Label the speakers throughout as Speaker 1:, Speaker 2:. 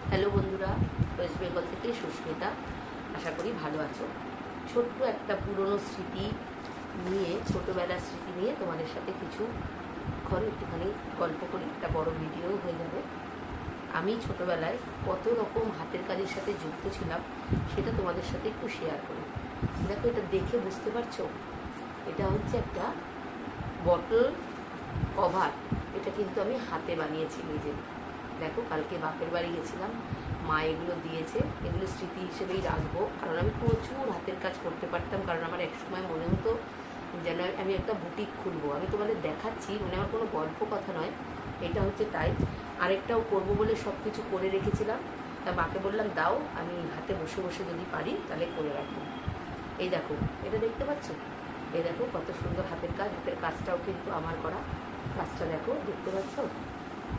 Speaker 1: Hello বন্ধুরা, West Bengal থেকে সুস্মিতা। আশা করি ভালো আছো। ছোট্ট একটা পুরনো স্মৃতি নিয়ে, ছোটোবেলার স্মৃতি নিয়ে তোমাদের সাথে কিছু একটুখানি গল্প করি। একটা বড় ভিডিও হয়ে যাবে। আমি ছোটোবেলায় কত রকম হাতের কাজের সাথে যুক্ত ছিলাম সেটা তোমাদের সাথে একটু শেয়ার করি। দেখো, এটা দেখে বুঝতে পারছো, এটা হচ্ছে একটা বটল কভার। এটা কিন্তু আমি হাতে বানিয়েছি নিজে। দেখো, কালকে বাপের বাড়ি গেছিলাম, মা এগুলো দিয়েছে। এগুলো স্মৃতি হিসেবেই রাখবো, কারণ আমি প্রচুর হাতের কাজ করতে পারতাম। কারণ আমার একসময় মনে হতো যেন আমি একটা বুটিক খুলবো। আমি তোমাদের দেখাচ্ছি, মানে আমার কোনো গল্প কথা নয়, এটা হচ্ছে তাই। আরেকটাও করবো বলে সব কিছু করে রেখেছিলাম। তা মাকে বললাম, দাও, আমি হাতে বসে বসে যদি পারি তাহলে করে রাখবো। এই দেখো, এটা দেখতে পাচ্ছ? এই দেখো কত সুন্দর হাতের কাজ। হাতের কাজটাও কিন্তু আমার করা। কাজটা দেখো, দেখতে পাচ্ছ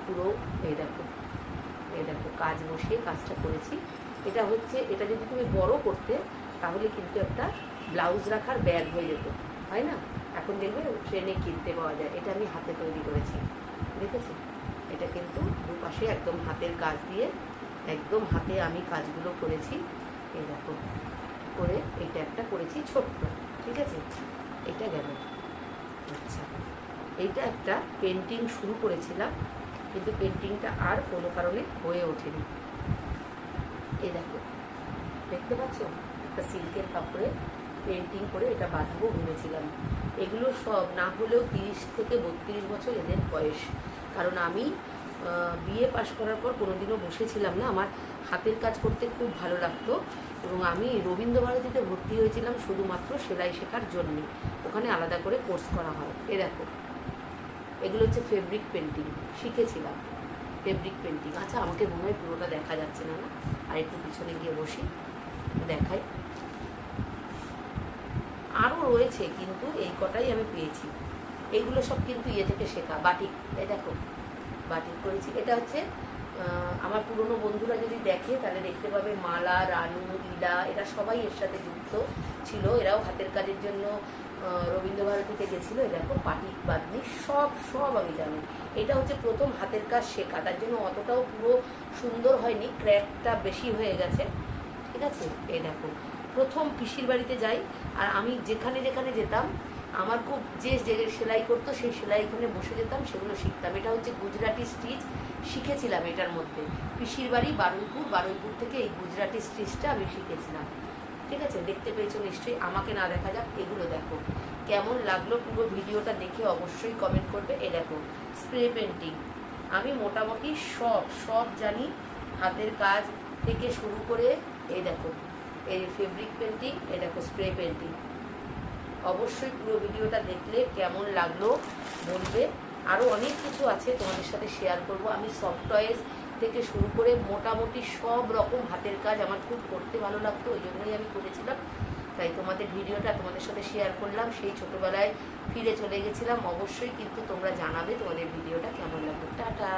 Speaker 1: পুরো? এই দেখো, এই দেখো কাজ বসিয়ে কাজটা করেছি। এটা হচ্ছে, এটা যদি তুমি বড় করতে তাহলে কিন্তু একটা ব্লাউজ রাখার ব্যাগ হয়ে যেত, হয় না? এখন দেখবে ট্রেনে কিনতে পাওয়া যায়। এটা আমি হাতে তৈরি করেছি, দেখেছি? এটা কিন্তু দুপাশে একদম হাতের কাজ দিয়ে, একদম হাতে আমি কাজগুলো করেছি। এই দেখো করে এটা একটা করেছি ছোট্ট, ঠিক আছে? এটা গেল। আচ্ছা, এইটা একটা পেন্টিং শুরু করেছিলাম, কিন্তু পেন্টিংটা আর কোনো কারণে হয়ে ওঠেনি। এই দেখো, দেখতে পাচ্ছ? একটা সিল্কের কাপড়ে পেন্টিং করে এটা বাঁধাবো ভেবেছিলাম। এগুলো সব না হলেও 30 থেকে 32 বছর এদের বয়স। কারণ আমি বিএ পাশ করার পর কোনোদিনও বসেছিলাম না। আমার হাতের কাজ করতে খুব ভালো লাগতো, এবং আমি রবীন্দ্রভারতীতে ভর্তি হয়েছিলাম শুধুমাত্র সেলাই শেখার জন্যে। ওখানে আলাদা করে কোর্স করা হয়। এ দেখো, এগুলো হচ্ছে ফেব্রিক পেন্টিং, শিখেছিলাম ফেব্রিক পেন্টিং। আচ্ছা, আমাকে মনে হয় পুরোটা দেখা যাচ্ছে না, না? আর একটু পিছনে গিয়ে বসি, দেখাই। আরও রয়েছে, কিন্তু এই কটাই আমি পেয়েছি। এইগুলো সব কিন্তু ইয়ে থেকে শেখা। বাটিক, এই দেখো বাটিক করেছি। এটা হচ্ছে আমার পুরনো বন্ধুরা যদি দেখে তাহলে দেখতে পাবে মালা, রানু, ইলা, এরা সবাই এর সাথে যুক্ত ছিল। এরাও হাতের কাজের জন্য রবীন্দ্রভারতীতে গেছিলো। এই দেখো বাটিক, বাদনি, সব সব আমি জানি। এটা হচ্ছে প্রথম হাতের কাজ শেখা, তার জন্য অতটাও পুরো সুন্দর হয়নি, ক্র্যাকটা বেশি হয়ে গেছে, ঠিক আছে? এই দেখো, প্রথম পিসির বাড়িতে যাই, আর আমি যেখানে যেখানে যেতাম আমার খুব যে সেলাই করতো সেই সেলাইখানে বসে যেতাম, সেগুলো শিখতাম। এটা হচ্ছে গুজরাটি স্টিচ, শিখেছিলাম এটার মধ্যে। পিসির বাড়ি বারুইপুর থেকে এই গুজরাটি স্টিচটা আমি শিখেছিলাম, ঠিক আছে? দেখতে পেয়েছো নিশ্চয়ই, আমাকে না দেখা যাক। এগুলো দেখো কেমন লাগলো, পুরো ভিডিওটা দেখে অবশ্যই কমেন্ট করবে। এই দেখো স্প্রে পেন্টিং, আমি মোটামুটি সব জানি হাতের কাজ থেকে শুরু করে। এই দেখো এই ফেব্রিক পেন্টিং, এই দেখো স্প্রে পেন্টিং। অবশ্যই পুরো ভিডিওটা দেখলে কেমন লাগলো বলবে। আরও অনেক কিছু আছে তোমাদের সাথে শেয়ার করব। আমি সফট টয়েস থেকে শুরু করে মোটামুটি সব রকম হাতের কাজ আমার খুব করতে ভালো লাগতো, ওই জন্যই আমি করেছিলাম। তাই তোমাদের ভিডিওটা তোমাদের সাথে শেয়ার করলাম। সেই ছোটোবেলায় ফিরে চলে গেছিলাম। অবশ্যই কিন্তু তোমরা জানাবে তোমাদের ভিডিওটা কেমন লাগলো। টাটা।